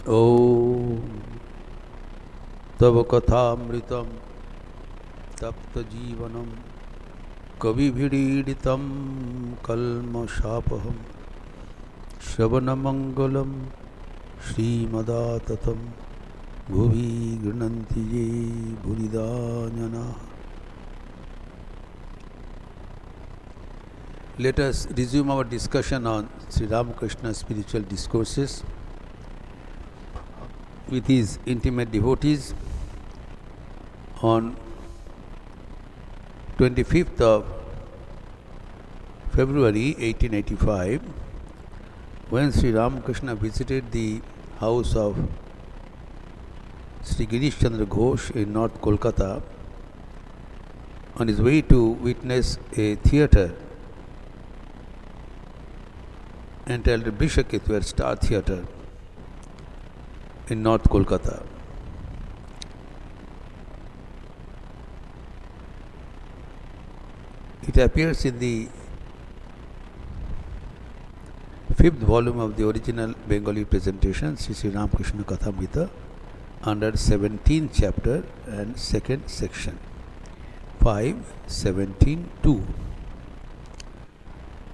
Om Tava Kathamritam Tapta Jivanam Kavibhiditam Kalma Shapaham Shavanamangalam Srimadatam Bhuvi Granantiye Bhuridanyana. Let us resume our discussion on Sri Ramakrishna's spiritual discourses with his intimate devotees on 25th of February 1885, when Sri Ramakrishna visited the house of Sri Girish Chandra Ghosh in North Kolkata on his way to witness a theatre entitled Bishaketwar Star Theatre in North Kolkata. It appears in the 5th volume of the original Bengali presentation, Sri Ramakrishna Kathamrita, under 17th chapter and 2nd section, 5.17.2.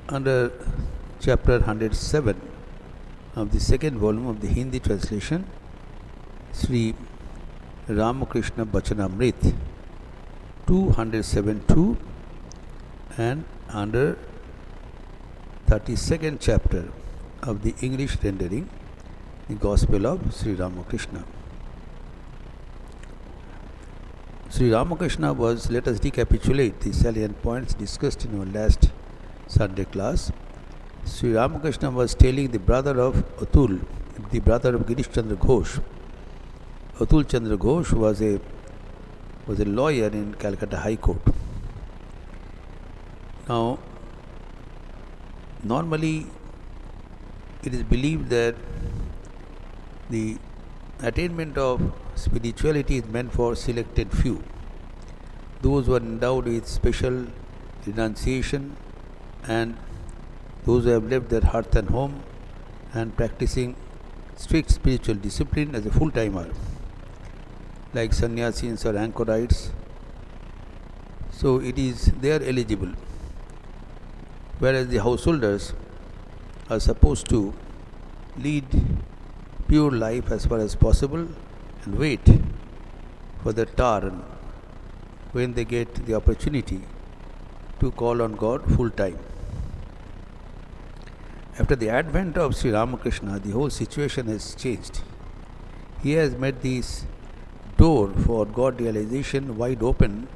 Under chapter 107 of the 2nd volume of the Hindi translation, Sri Ramakrishna Bachanamrit, 207.2, and under 32nd chapter of the English rendering, the Gospel of Sri Ramakrishna. Sri Ramakrishna was, let us recapitulate the salient points discussed in our last Sunday class. Sri Ramakrishna was telling the brother of Atul, the brother of Girish Chandra Ghosh. Atul Chandra Ghosh was a lawyer in Calcutta High Court. Now, normally it is believed that the attainment of spirituality is meant for selected few, those who are endowed with special renunciation and those who have left their hearth and home and practicing strict spiritual discipline as a full-timer, like sannyasins or anchorites. So they are eligible. Whereas the householders are supposed to lead pure life as far as possible and wait for the turn when they get the opportunity to call on God full time. After the advent of Sri Ramakrishna, the whole situation has changed. He has made this door for God realization wide open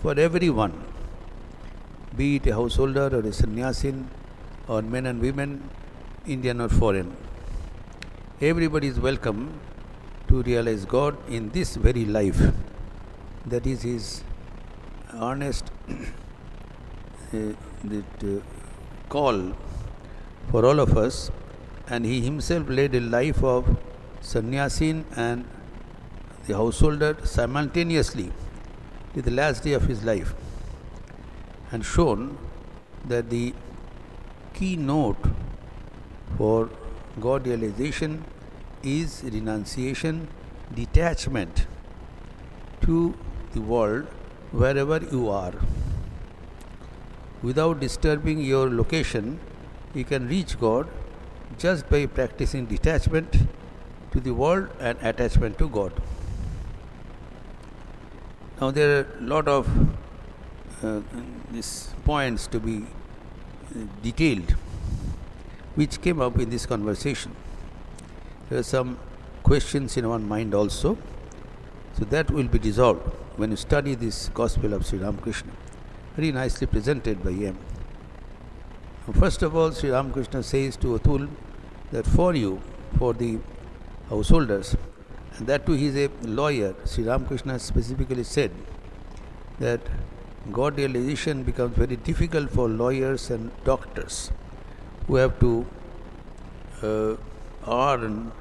for everyone, be it a householder or a sannyasin or men and women, Indian or foreign. Everybody is welcome to realize God in this very life. That is his earnest call for all of us, and he himself led a life of sannyasin and the householder simultaneously till the last day of his life, and shown that the keynote for God realization is renunciation, detachment to the world wherever you are. Without disturbing your location, you can reach God just by practicing detachment to the world and attachment to God. Now there are a lot of these points to be detailed, which came up in this conversation. There are some questions in our mind also, so that will be resolved when you study this Gospel of Sri Ramakrishna, very nicely presented by him. First of all, Sri Ramakrishna says to Atul that for the householders, and that too he is a lawyer, Sri Ramakrishna specifically said that God realization becomes very difficult for lawyers and doctors who have to earn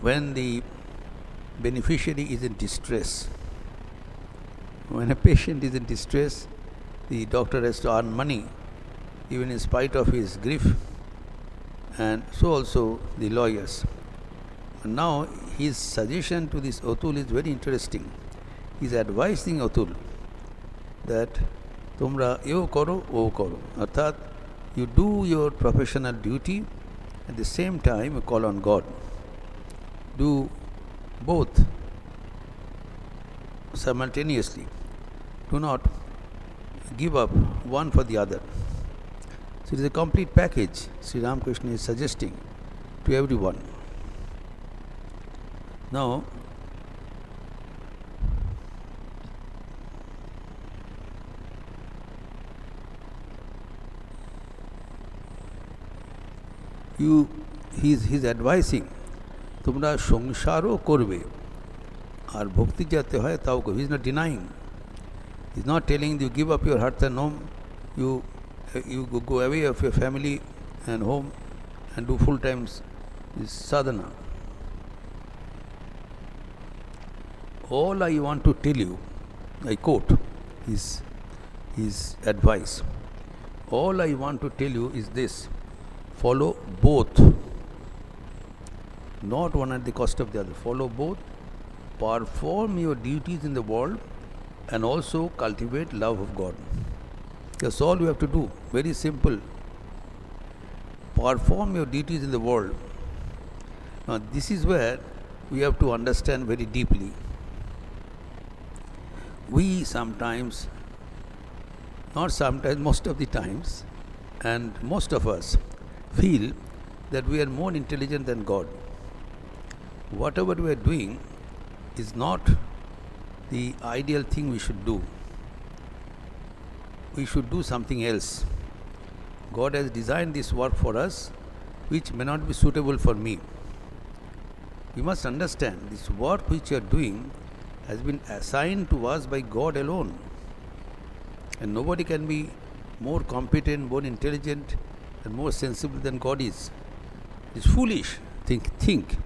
when the beneficiary is in distress. When a patient is in distress, the doctor has to earn money even in spite of his grief, and so also the lawyers. now his suggestion to this Atul is very interesting. He is advising Atul that Tumra eo karo, o karo. Arthat, you do your professional duty, at the same time you call on God. Do both simultaneously. Do not give up one for the other. So it is a complete package Sri Ramakrishna is suggesting to everyone. Now, he's advising তোমরা সংসারও করবে আর ভক্তি যাতে হয় তাও করবে. He's not denying. He's not telling you give up your heart and home, you go away of your family and home and do full time sadhana. All I want to tell you, I quote his advice, all I want to tell you is this: follow both, not one at the cost of the other. Follow both, perform your duties in the world and also cultivate love of God. That's all you have to do. Very simple. Perform your duties in the world. Now this is where we have to understand very deeply. We sometimes, not sometimes, most of the times, and most of us feel that we are more intelligent than God. Whatever we are doing is not the ideal thing we should do. We should do something else. God has designed this work for us, which may not be suitable for me. We must understand this work which you are doing has been assigned to us by God alone. And nobody can be more competent, more intelligent, and more sensible than God is. It is foolish to think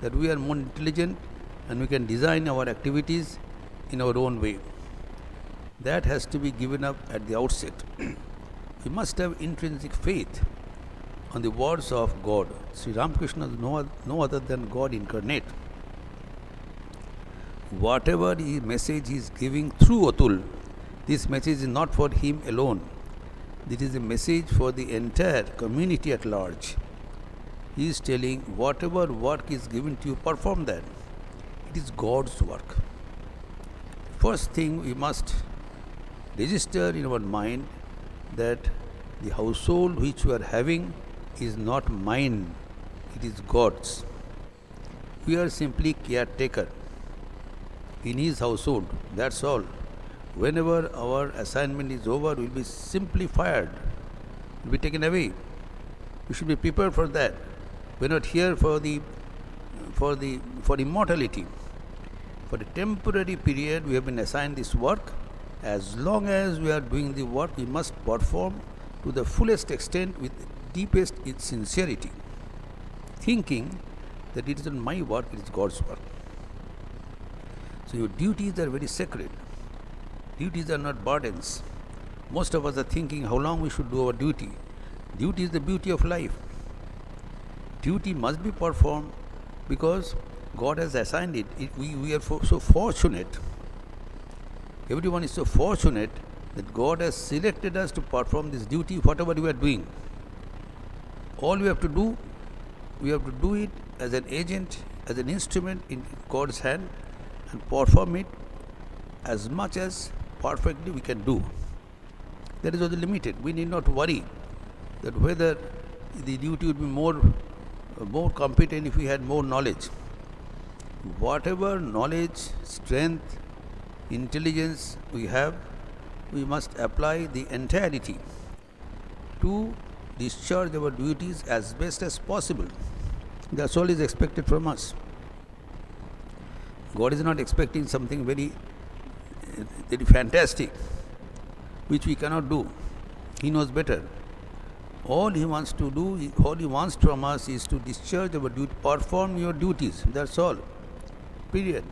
that we are more intelligent and we can design our activities in our own way. That has to be given up at the outset. We must have intrinsic faith on the words of God. Sri Ramakrishna is no other than God incarnate. Whatever message he is giving through Atul, this message is not for him alone. This is a message for the entire community at large. He is telling whatever work is given to you, perform that. It is God's work. First thing we must register in our mind that the household which we are having is not mine, it is God's. We are simply caretaker in his household, that's all. Whenever our assignment is over, we will be simply fired, will be taken away. We should be prepared for that. We are not here for immortality. For a temporary period, we have been assigned this work. As long as we are doing the work, we must perform to the fullest extent with deepest sincerity, thinking that it is not my work, it is God's work. So your duties are very sacred. Duties are not burdens. Most of us are thinking how long we should do our duty. Duty is the beauty of life. Duty must be performed because God has assigned it. We are so fortunate. Everyone is so fortunate that God has selected us to perform this duty, whatever we are doing. All we have to do it as an agent, as an instrument in God's hand, and perform it as much as perfectly we can do. That is also limited. We need not worry that whether the duty would be more competent if we had more knowledge. Whatever knowledge, strength, intelligence we have, we must apply the entirety to discharge our duties as best as possible. That's all is expected from us. God is not expecting something very fantastic which we cannot do. He knows better. All he wants to do, all he wants from us is to discharge our duty, perform your duties. That's all. Period.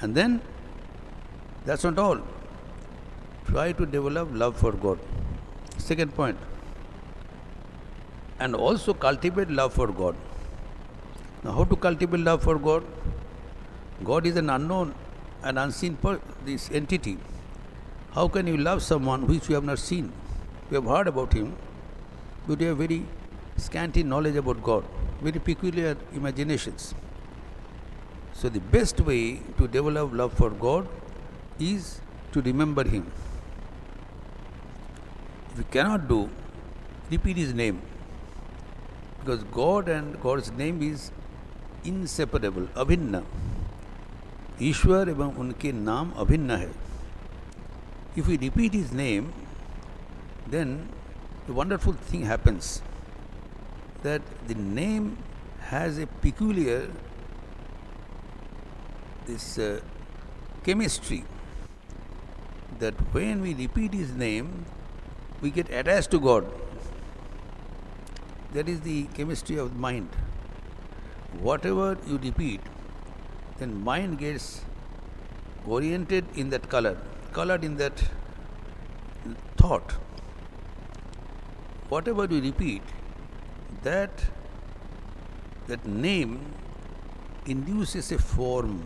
And then, that's not all. Try to develop love for God. Second point. And also cultivate love for God. Now, how to cultivate love for God? God is an unknown and unseen this entity. How can you love someone which you have not seen? You have heard about him, but you have very scanty knowledge about God, very peculiar imaginations. So the best way to develop love for God is to remember Him. If you cannot do, repeat His name. Because God and God's name is inseparable, अभिन्न. ईश्वर एवं उनके नाम अभिन्न है. If we repeat His name, then a wonderful thing happens, that the name has a peculiar chemistry, that when we repeat His name, we get attached to God. That is the chemistry of the mind. Whatever you repeat, then mind gets oriented in that colored in that thought. Whatever you repeat, that name induces a form.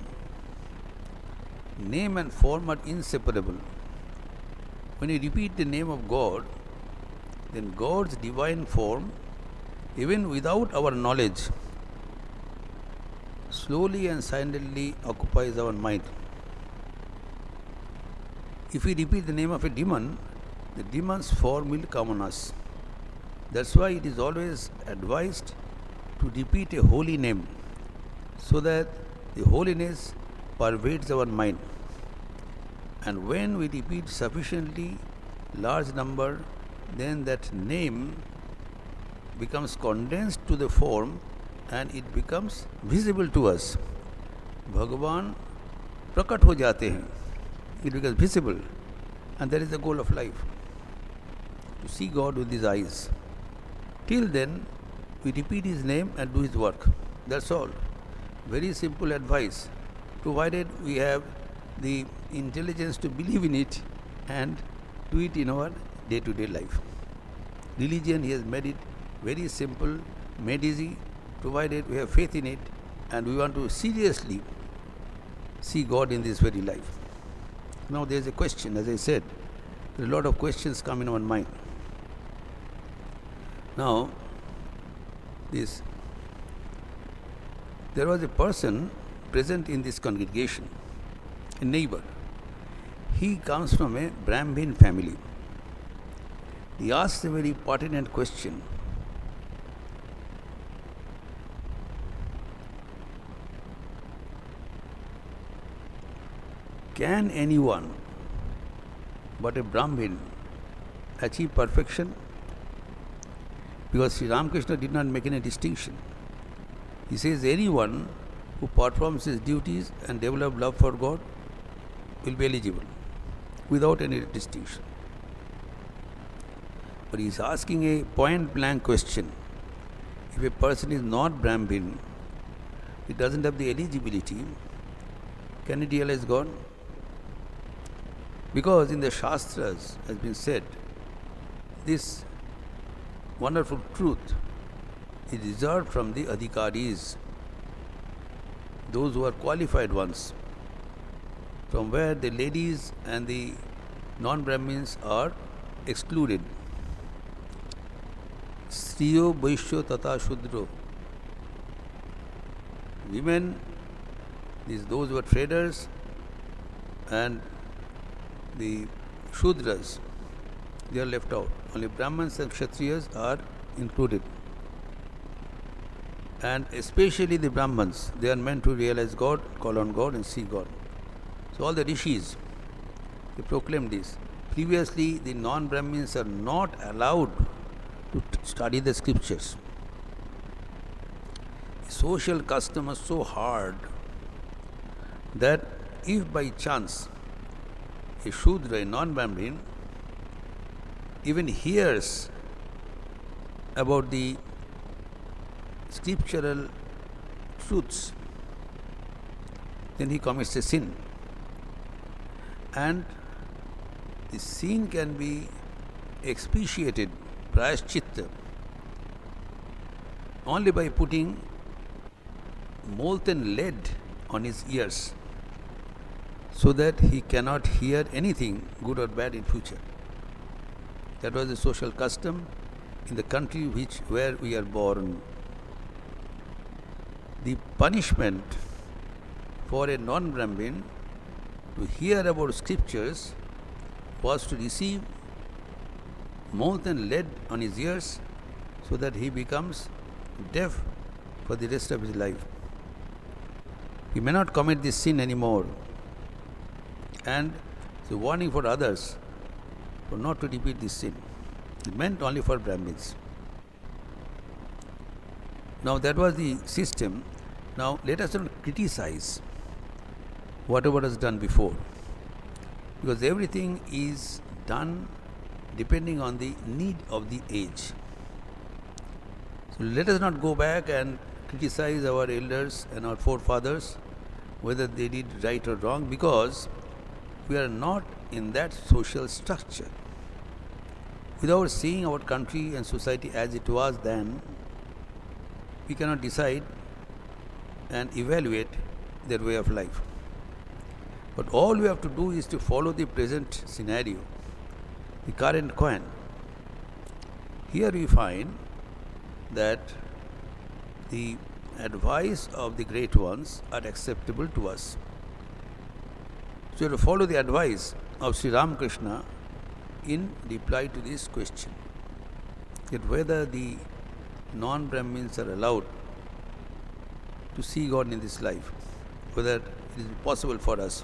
Name and form are inseparable. When you repeat the name of God, then God's divine form, even without our knowledge, slowly and silently occupies our mind. If we repeat the name of a demon, the demon's form will come on us. That's why it is always advised to repeat a holy name, so that the holiness pervades our mind. And when we repeat sufficiently large number, then that name becomes condensed to the form and it becomes visible to us. Bhagavan prakat ho jate hain. It becomes visible, and that is the goal of life, to see God with His eyes. Till then, we repeat His name and do His work. That's all. Very simple advice, provided we have the intelligence to believe in it and do it in our day-to-day life. Religion, He has made it very simple, made easy, provided we have faith in it and we want to seriously see God in this very life. Now there is a question, as I said, there are a lot of questions come in our mind. Now, there was a person present in this congregation, a neighbor. He comes from a Brahmin family. He asks a very pertinent question. Can anyone but a Brahmin achieve perfection? Because Sri Ramakrishna did not make any distinction. He says anyone who performs his duties and develops love for God will be eligible, without any distinction. But he is asking a point blank question. If a person is not Brahmin, he doesn't have the eligibility, can he realize God? Because in the Shastras has been said, this wonderful truth is reserved from the adhikaris, those who are qualified ones, from where the ladies and the non-Brahmins are excluded. Striyo Vaishyo Tata Shudro. Women, those who are traders, and the Shudras, they are left out. Only Brahmins and Kshatriyas are included. And especially the Brahmins, they are meant to realize God, call on God and see God. So all the rishis, they proclaim this. Previously, the non-Brahmins are not allowed to study the scriptures. The social custom is so hard that if by chance a Shudra, a non-Brahmin, even hears about the scriptural truths, then he commits a sin. And the sin can be expiated, prayaschitta, only by putting molten lead on his ears so that he cannot hear anything good or bad in future. That was a social custom in the country where we are born. The punishment for a non-Brahmin to hear about scriptures was to receive molten lead on his ears so that he becomes deaf for the rest of his life. He may not commit this sin anymore. And it's a warning for others for not to repeat this sin. It meant only for Brahmins. Now that was the system. Now let us not criticize whatever was done before, because everything is done depending on the need of the age. So let us not go back and criticize our elders and our forefathers whether they did right or wrong, because we are not in that social structure. Without seeing our country and society as it was then, we cannot decide and evaluate their way of life. But all we have to do is to follow the present scenario, the current coin. Here we find that the advice of the great ones are acceptable to us. So, to follow the advice of Sri Ramakrishna in reply to this question, that whether the non-Brahmins are allowed to see God in this life, whether it is possible for us.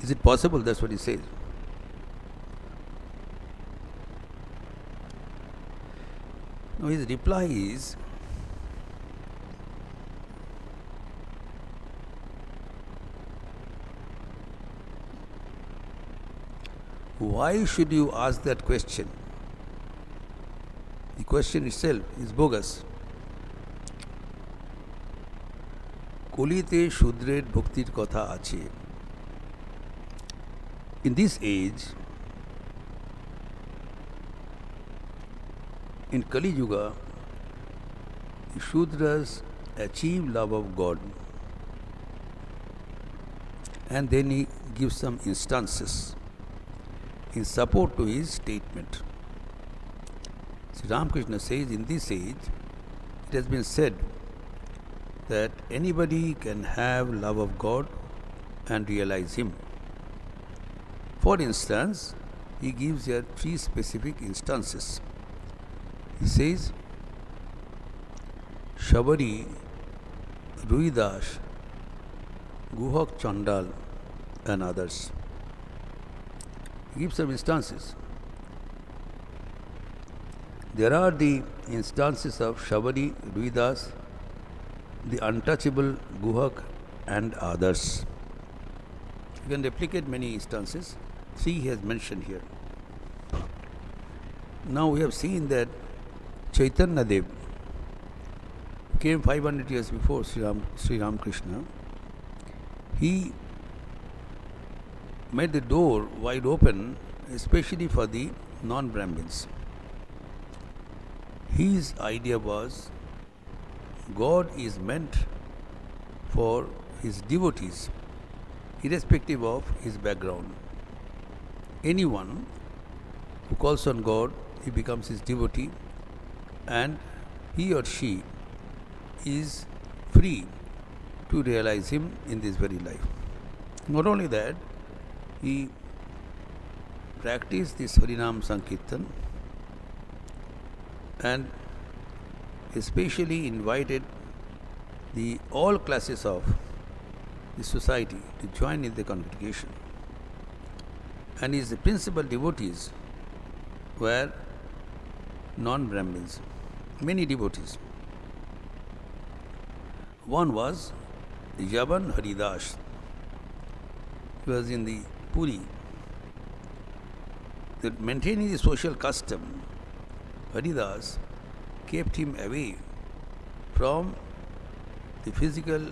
Is it possible? That's what he says. Now his reply is, why should you ask that question? The question itself is bogus. Kolite Shudred Bhaktir Katha Ache. In this age, in Kali Yuga, the Shudras achieve love of God. And then he gives some instances in support to his statement. Sri Ramakrishna says, in this age, it has been said that anybody can have love of God and realize Him. For instance, he gives here 3 specific instances. He says, Shabari, Ruidash, Guhak Chandal and others. He gives some instances. There are the instances of Shabari, Ruidas, the untouchable Guhak and others. You can replicate many instances. 3 he has mentioned here. Now we have seen that Chaitanya Dev came 500 years before Sri Ramakrishna. He made the door wide open, especially for the non-Brahmins. His idea was God is meant for His devotees, irrespective of his background. Anyone who calls on God, he becomes His devotee, and he or she is free to realize Him in this very life. Not only that, he practiced this Harinam Sankirtan and especially invited all classes of the society to join in the congregation. And his principal devotees were non-Brahmins, many devotees. One was Yavan Haridas. He was in the Puri. That maintaining the social custom, Haridas kept him away from the physical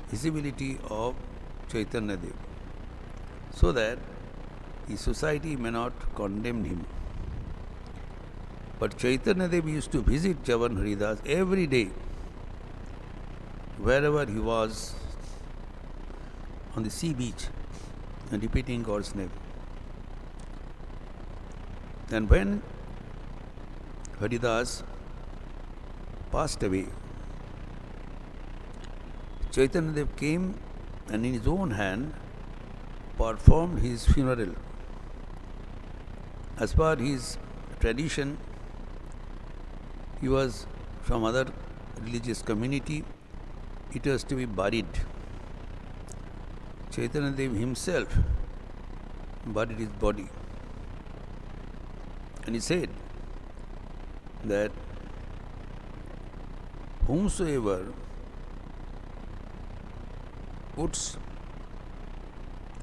visibility of Chaitanya Dev, so that the society may not condemn him. But Chaitanya Dev used to visit Javan Haridas every day, wherever he was, on the sea beach, and repeating God's name. And when Haridas passed away, Chaitanya Dev came and in his own hand performed his funeral. As per his tradition, he was from other religious community, it was to be buried. Chaitanya Dev himself buried his body. And he said that whomsoever puts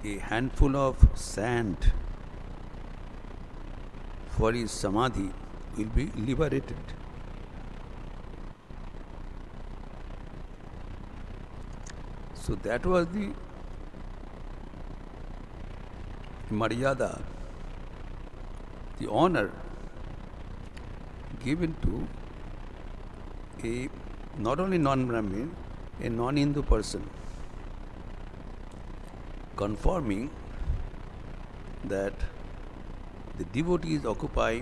a handful of sand for his samadhi will be liberated. So that was the maryada, the honor given to a not only non-Brahmin, a non-Hindu person, confirming that the devotees occupy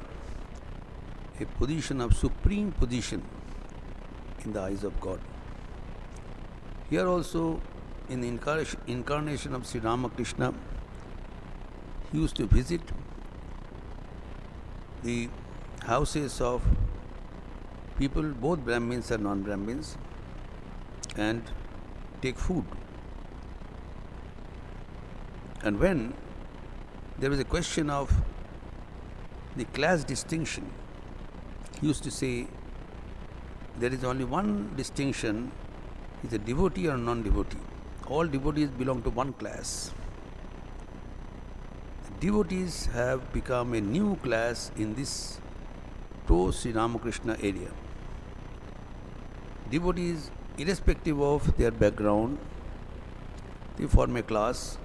a position of supreme position in the eyes of God. Here also, in the incarnation of Sri Ramakrishna, he used to visit the houses of people, both Brahmins and non-Brahmins, and take food. And when there was a question of the class distinction, he used to say, there is only one distinction, is a devotee or non-devotee. All devotees belong to one class. The devotees have become a new class in this Sri Ramakrishna area. Devotees, irrespective of their background, they form a class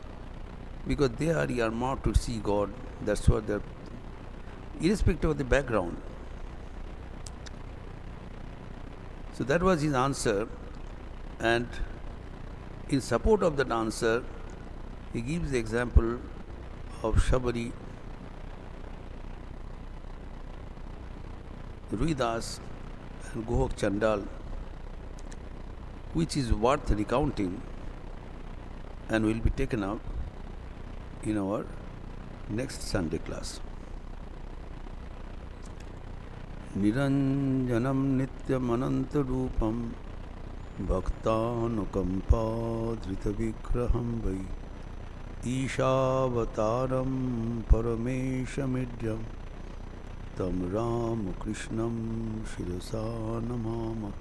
because they are earmarked to see God. That's what they're, irrespective of the background. So that was his answer, and in support of that answer, he gives the example of Shabari, Ruidas and Gohak Chandal, which is worth recounting and will be taken up in our next Sunday class. Niranjanam nityam anantarupam bhaktanukampa drita vigraham vai Ishavataram parameshamidyam tam Ramakrishnam shirasa namama.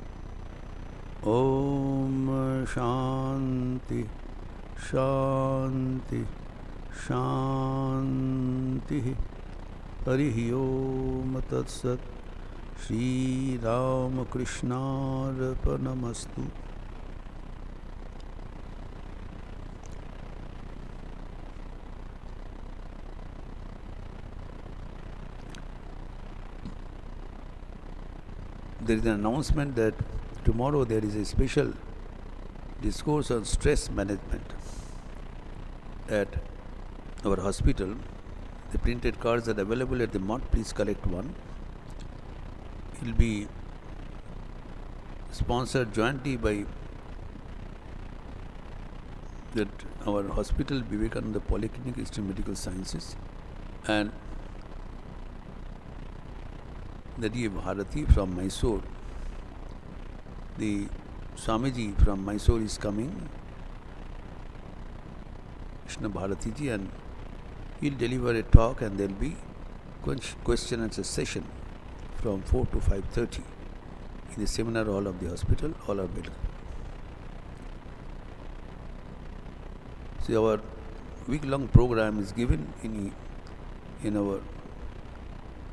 Om Shanti Shanti Shanti Harihi Om Tat Sat Shri Ramakrishna Arpanamastu. There is an announcement that tomorrow there is a special discourse on stress management at our hospital. The printed cards are available at the mart. Please collect one. It will be sponsored jointly by that our hospital, Vivekananda Polyclinic, Eastern Medical Sciences, and the D. Bharati from Mysore. The Swamiji from Mysore is coming, Krishna Bharati ji, and he'll deliver a talk, and there'll be question and answer session from 4 to 5:30 in the seminar hall of the hospital. All are welcome. So our week-long program is given in our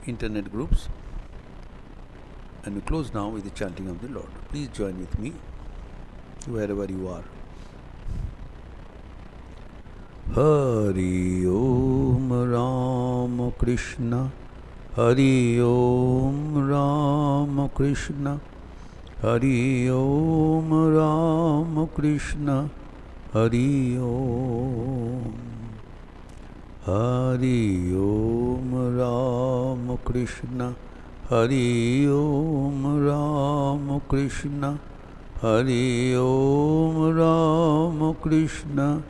internet groups, and we close now with the chanting of the Lord. Please join with me wherever you are. Hari Om Ramakrishna Hari Om Ramakrishna, Hari Om Ramakrishna, Hari Om. Hari Om Ramakrishna, Hari Om Ramakrishna, Hari Om Ramakrishna,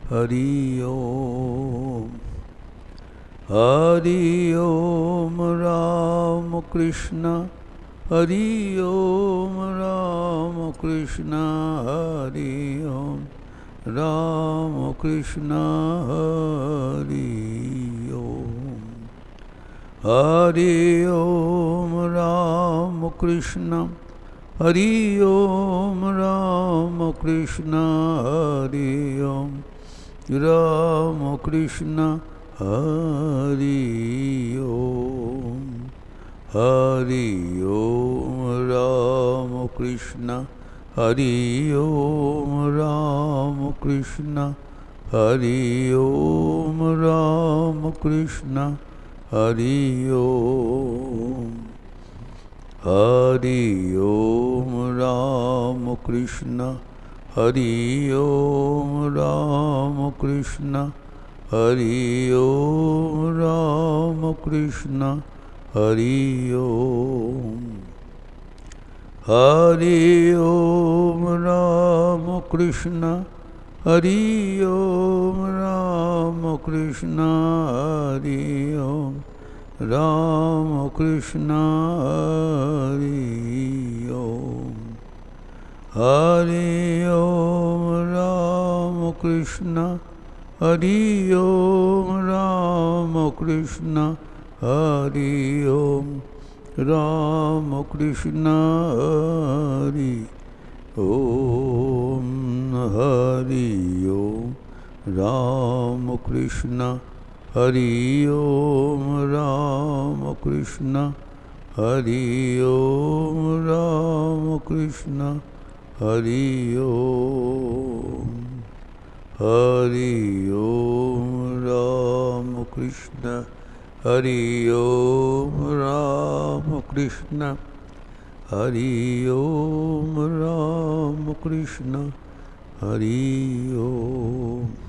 Hari Om. Hari Om Ramakrishna, Hari Om Ramakrishna, Hari Om Ramakrishna, Hari Om. Hari Om Ramakrishna, Hari Om Ramakrishna, Hari Om Ramakrishna, Hari Om. Hari Om Ramakrishna, Hari Om Ramakrishna, Hari Om Ramakrishna, Hari Om. Hari Om Ramakrishna, Hari Om Ramakrishna, Hari Om Ramakrishna, Hari Om. Hari Om Ramakrishna, Hari Om Ramakrishna, Hari Om Ramakrishna, Hari Om. Hari Om Ramakrishna, Hari Om Ramakrishna, Hari Om Ramakrishna, Hari Om. Hari Om Ramakrishna, Hari Om Ramakrishna, Hari Om Ramakrishna, Hari Om. Hari Om Ramakrishna, Hari Om Ramakrishna, Hari Om Ramakrishna, Hari Om.